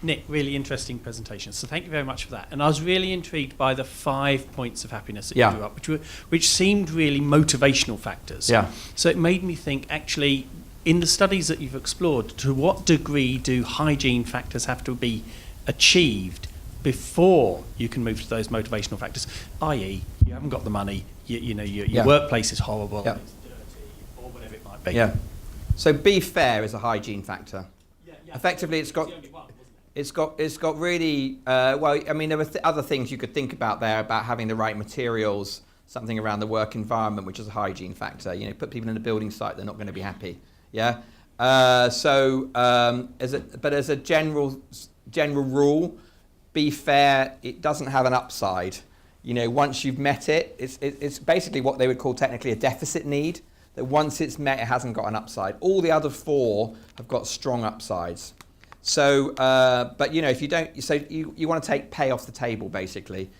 Nick, really interesting presentation. So thank you very much for that. And I was really intrigued by the 5 points of happiness that you drew up, which seemed really motivational factors. Yeah. So it made me think, actually, in the studies that you've explored, to what degree do hygiene factors have to be achieved before you can move to those motivational factors? I.e., you haven't got the money, your workplace is horrible, it's dirty, or whatever it might be. Yeah. So be fair is a hygiene factor. Effectively, it's got really well. I mean, there were other things you could think about there about having the right materials, something around the work environment, which is a hygiene factor. Put people in a building site, they're not going to be happy. Yeah. As a general rule, be fair. It doesn't have an upside. Once you've met it, it's basically what they would call technically a deficit need. That once it's met, it hasn't got an upside. All the other 4 have got strong upsides. So, but if you don't, so you want to pay off the table basically.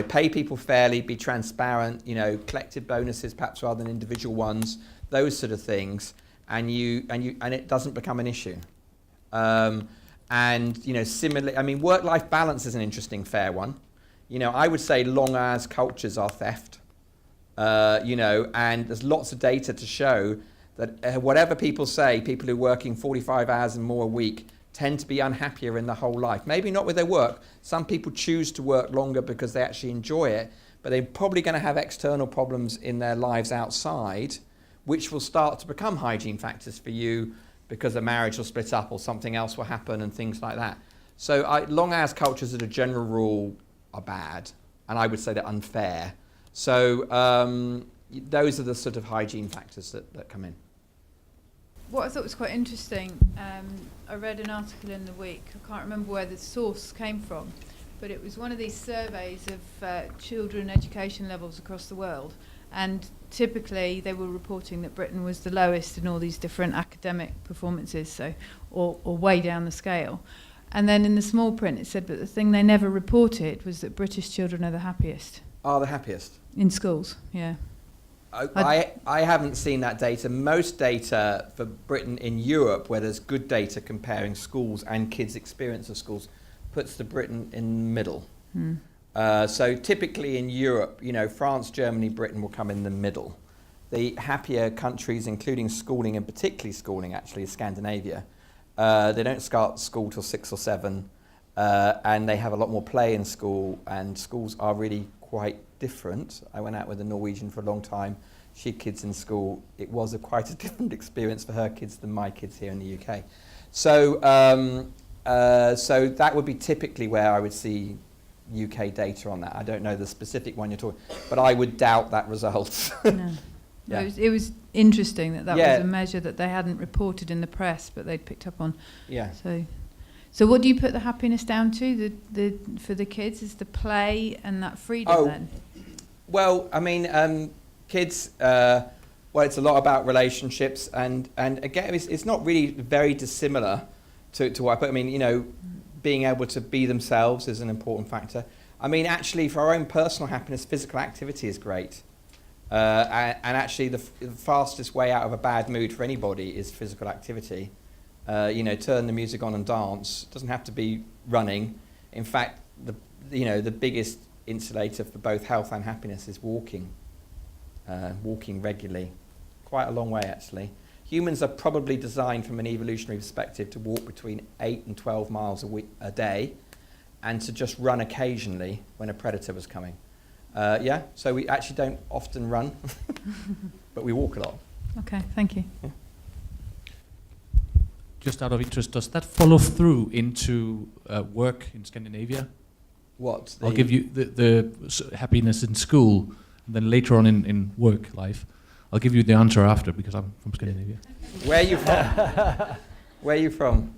Pay people fairly, be transparent. Collective bonuses perhaps rather than individual ones. Those sort of things, and it doesn't become an issue. Similarly, I mean, work-life balance is an interesting, fair one. I would say long hours cultures are theft. And there's lots of data to show that whatever people say, people who are working 45 hours and more a week tend to be unhappier in their whole life. Maybe not with their work. Some people choose to work longer because they actually enjoy it, but they're probably going to have external problems in their lives outside, which will start to become hygiene factors for you because a marriage will split up or something else will happen and things like that. So long hours cultures as a general rule are bad, and I would say they're unfair. So those are the sort of hygiene factors that come in. What I thought was quite interesting, I read an article in the week, I can't remember where the source came from, but it was one of these surveys of children education levels across the world, and typically they were reporting that Britain was the lowest in all these different academic performances, or way down the scale. And then in the small print it said that the thing they never reported was that British children are the happiest. Are the happiest? In schools, yeah. I haven't seen that data. Most data for Britain in Europe, where there's good data comparing schools and kids' experience of schools, puts the Britain in the middle. So typically in Europe, France, Germany, Britain will come in the middle. The happier countries, including schooling, and particularly schooling actually, is Scandinavia. They don't start school till 6 or 7, and they have a lot more play in school, and schools are really quite different. I went out with a Norwegian for a long time. She had kids in school. It was quite a different experience for her kids than my kids here in the UK. So that would be typically where I would see UK data on that. I don't know the specific one you're talking, but I would doubt that result. No. Yeah. It was interesting that was a measure that they hadn't reported in the press, but they'd picked up on. Yeah. So what do you put the happiness down to? The for the kids is the play and that freedom then? Well, I mean, kids. It's a lot about relationships, and again, it's not really very dissimilar to what I put. I mean, being able to be themselves is an important factor. I mean, actually, for our own personal happiness, physical activity is great. And actually, the fastest way out of a bad mood for anybody is physical activity. Turn the music on and dance. It doesn't have to be running. In fact, the biggest insulator for both health and happiness is walking. Walking regularly, quite a long way actually. Humans are probably designed from an evolutionary perspective to walk between 8 and 12 miles a day, and to just run occasionally when a predator was coming. So we actually don't often run, but we walk a lot. Okay, thank you. Yeah. Just out of interest, does that follow through into work in Scandinavia? What? I'll give you the happiness in school, and then later on in work life. I'll give you the answer after, because I'm from Scandinavia. Where are you from? Where are you from?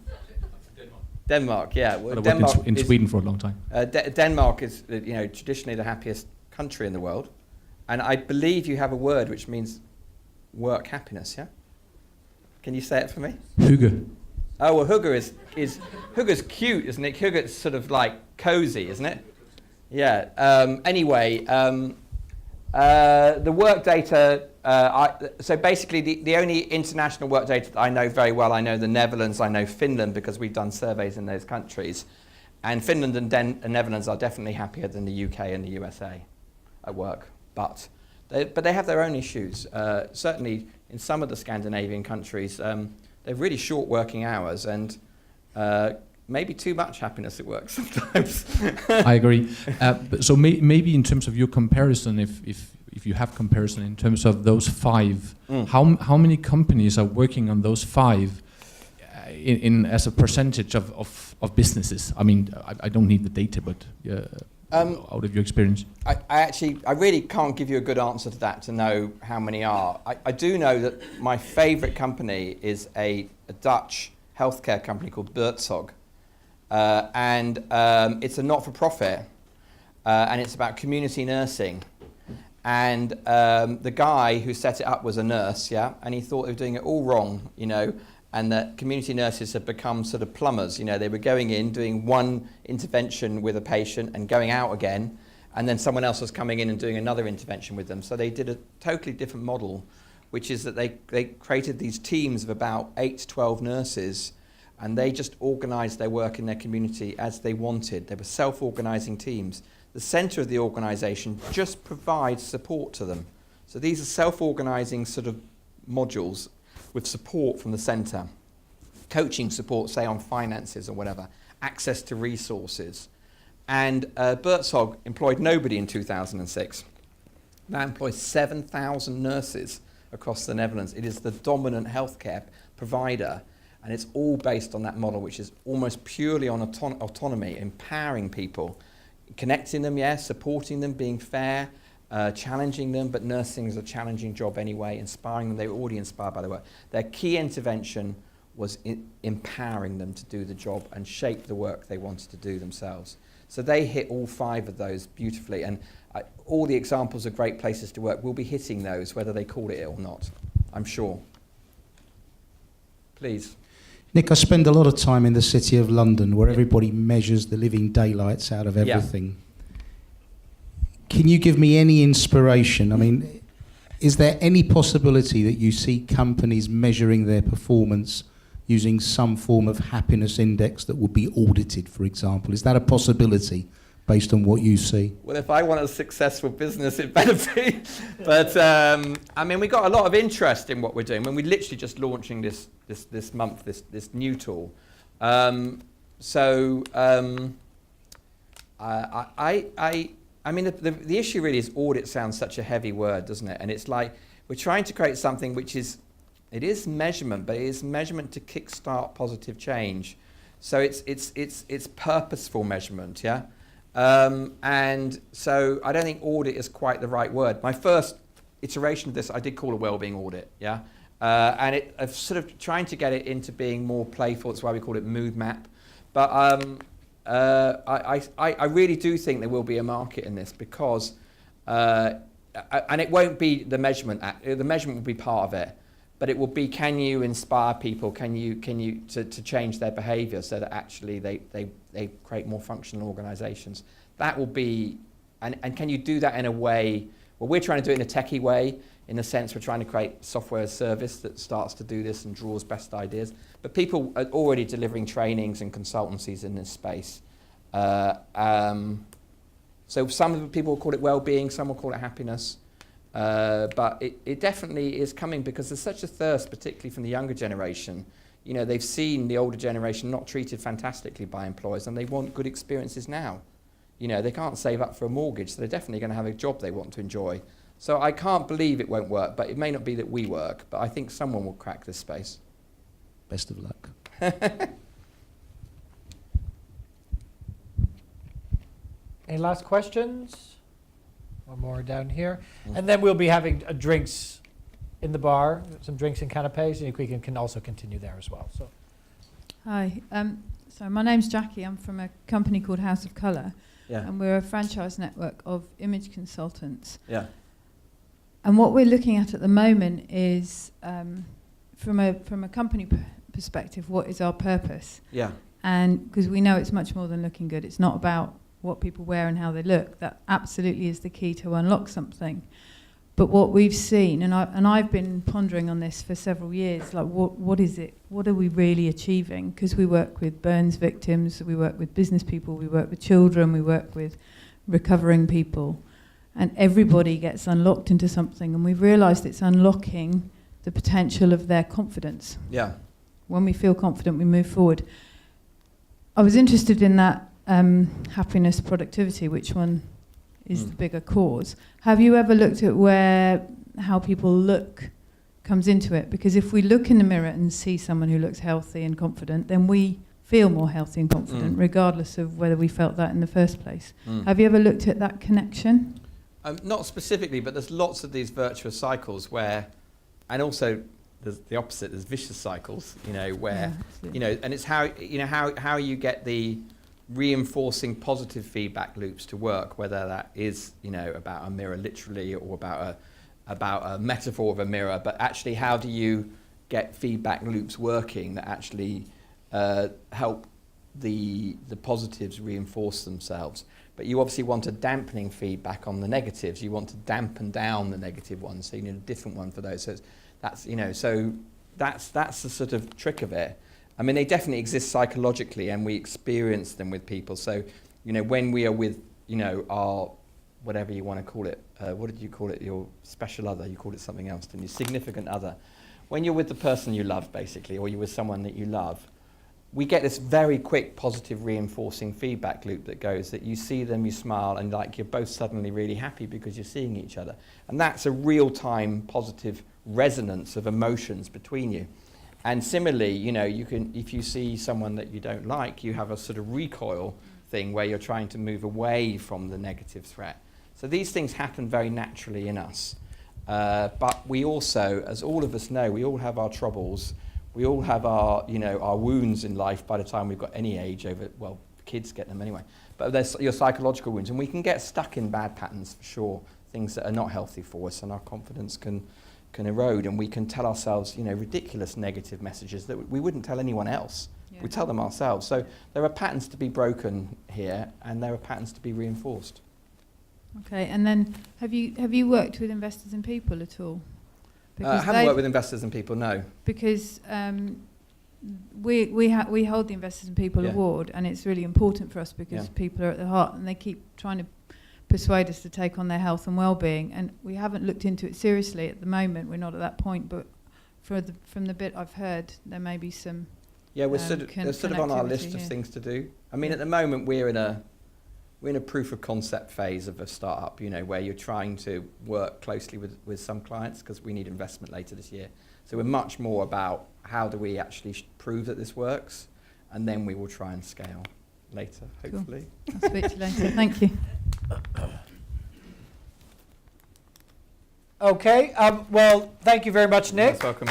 Denmark, yeah. Well, I worked in Sweden for a long time. Denmark is, traditionally the happiest country in the world, and I believe you have a word which means work happiness. Yeah. Can you say it for me? Hygge. Oh well, hygge's cute, isn't it? Hygge's sort of like cozy, isn't it? Yeah. Anyway, the work data So basically, the only international work data that I know very well, I know the Netherlands, I know Finland, because we've done surveys in those countries. And Finland and Netherlands are definitely happier than the UK and the USA at work. But they have their own issues. Certainly in some of the Scandinavian countries, they have really short working hours and maybe too much happiness at work sometimes. I agree. So maybe in terms of your comparison, if you have comparison in terms of those 5, how many companies are working on those 5 in as a percentage of businesses? I mean, I don't need the data, but out of your experience. I really can't give you a good answer to that to know how many are. I do know that my favourite company is a Dutch healthcare company called BridgeTalk. And it's a not-for-profit, and it's about community nursing. And the guy who set it up was a nurse, yeah, and he thought they were doing it all wrong, you know, and that community nurses had become sort of plumbers. You know, they were going in, doing one intervention with a patient and going out again, and then someone else was coming in and doing another intervention with them. So they did a totally different model, which is that they created these teams of about 8 to 12 nurses, and they just organised their work in their community as they wanted. They were self-organising teams. The centre of the organisation just provides support to them. So these are self-organising sort of modules with support from the centre. Coaching support, say on finances or whatever, access to resources. And BridgeTalk employed nobody in 2006. That employs 7,000 nurses across the Netherlands. It is the dominant healthcare provider. And it's all based on that model, which is almost purely on autonomy, empowering people, connecting them, yes, supporting them, being fair, challenging them, but nursing is a challenging job anyway, inspiring them. They were already inspired by the work. Their key intervention was empowering them to do the job and shape the work they wanted to do themselves. So they hit all 5 of those beautifully, and all the examples of great places to work will be hitting those, whether they call it or not, I'm sure. Please. Nick, I spend a lot of time in the city of London where everybody measures the living daylights out of everything. Yeah. Can you give me any inspiration? I mean, is there any possibility that you see companies measuring their performance using some form of happiness index that would be audited, for example? Is that a possibility based on what you see? Well, if I want a successful business, it better be. But, I mean, we got a lot of interest in what we're doing. When we're literally just launching this month, this new tool. I mean, the issue really is audit sounds such a heavy word, doesn't it? And it's like we're trying to create something which is, it is measurement, but it is measurement to kickstart positive change. So it's purposeful measurement, yeah? And so I don't think audit is quite the right word. My first iteration of this, I did call a wellbeing audit, yeah? And I've sort of trying to get it into being more playful. That's why we call it mood map. But I really do think there will be a market in this because, and it won't be the measurement. The measurement will be part of it, but it will be: can you inspire people? Can you to change their behaviour so that actually they create more functional organisations? That will be, and can you do that in a way? Well, we're trying to do it in a techie way. In the sense, we're trying to create software as a service that starts to do this and draws best ideas. But people are already delivering trainings and consultancies in this space. So some of the people will call it well-being, some will call it happiness. But it definitely is coming because there's such a thirst, particularly from the younger generation. You know, they've seen the older generation not treated fantastically by employers, and they want good experiences now. You know, they can't save up for a mortgage, so they're definitely going to have a job they want to enjoy. So I can't believe it won't work, but it may not be that we work, but I think someone will crack this space. Best of luck. Any last questions? One more down here. And then we'll be having drinks in the bar, some drinks and canapes, and we can also continue there as well. So. Hi. So my name's Jackie. I'm from a company called House of Colour. Yeah. And we're a franchise network of image consultants. Yeah. And what we're looking at the moment is, from a company perspective, what is our purpose? Yeah. And because we know it's much more than looking good. It's not about what people wear and how they look. That absolutely is the key to unlock something. But what we've seen, and I've been pondering on this for several years, like what is it? What are we really achieving? Because we work with burns victims, we work with business people, we work with children, we work with recovering people, and everybody gets unlocked into something, and we've realised it's unlocking the potential of their confidence. Yeah. When we feel confident, we move forward. I was interested in that happiness, productivity, which one is the bigger cause. Have you ever looked at how people look comes into it? Because if we look in the mirror and see someone who looks healthy and confident, then we feel more healthy and confident, regardless of whether we felt that in the first place. Have you ever looked at that connection? Not specifically, but there's lots of these virtuous cycles where, and also there's the opposite, there's vicious cycles, where, and it's how you get the reinforcing positive feedback loops to work, whether that is, about a mirror literally or about a metaphor of a mirror, but actually how do you get feedback loops working that actually help the positives reinforce themselves. But you obviously want a dampening feedback on the negatives. You want to dampen down the negative ones, so you need a different one for those. So that's the sort of trick of it. I mean, they definitely exist psychologically, and we experience them with people. So, when we are with, our, whatever you want to call it, what did you call it? Your special other. You called it something else, didn't you? Significant other. When you're with the person you love, basically, or you're with someone that you love, we get this very quick positive reinforcing feedback loop that goes that you see them, you smile, and like you're both suddenly really happy because you're seeing each other. And that's a real-time positive resonance of emotions between you. And similarly, you can, if you see someone that you don't like, you have a sort of recoil thing where you're trying to move away from the negative threat. So these things happen very naturally in us. But we also, as all of us know, we all have our troubles. We all have our, our wounds in life by the time we've got any age kids get them anyway. But there's your psychological wounds, and we can get stuck in bad patterns for sure, things that are not healthy for us, and our confidence can erode, and we can tell ourselves, ridiculous negative messages that we wouldn't tell anyone else. Yeah. We tell them ourselves. So there are patterns to be broken here, and there are patterns to be reinforced. Okay, and then have you worked with investors and people at all? I haven't worked with investors and people, no. Because we hold the Investors and People Award, and it's really important for us because people are at the heart, and they keep trying to persuade us to take on their health and well-being, and we haven't looked into it seriously at the moment. We're not at that point, but from the bit I've heard, there may be some. Yeah, we're sort of on our list of things to do. I mean, at the moment we're in a proof of concept phase of a startup, where you're trying to work closely with some clients because we need investment later this year. So we're much more about how do we actually prove that this works, and then we will try and scale later, hopefully. Cool. I'll speak to you later. Thank you. Okay. Well, thank you very much, Nic. You're welcome.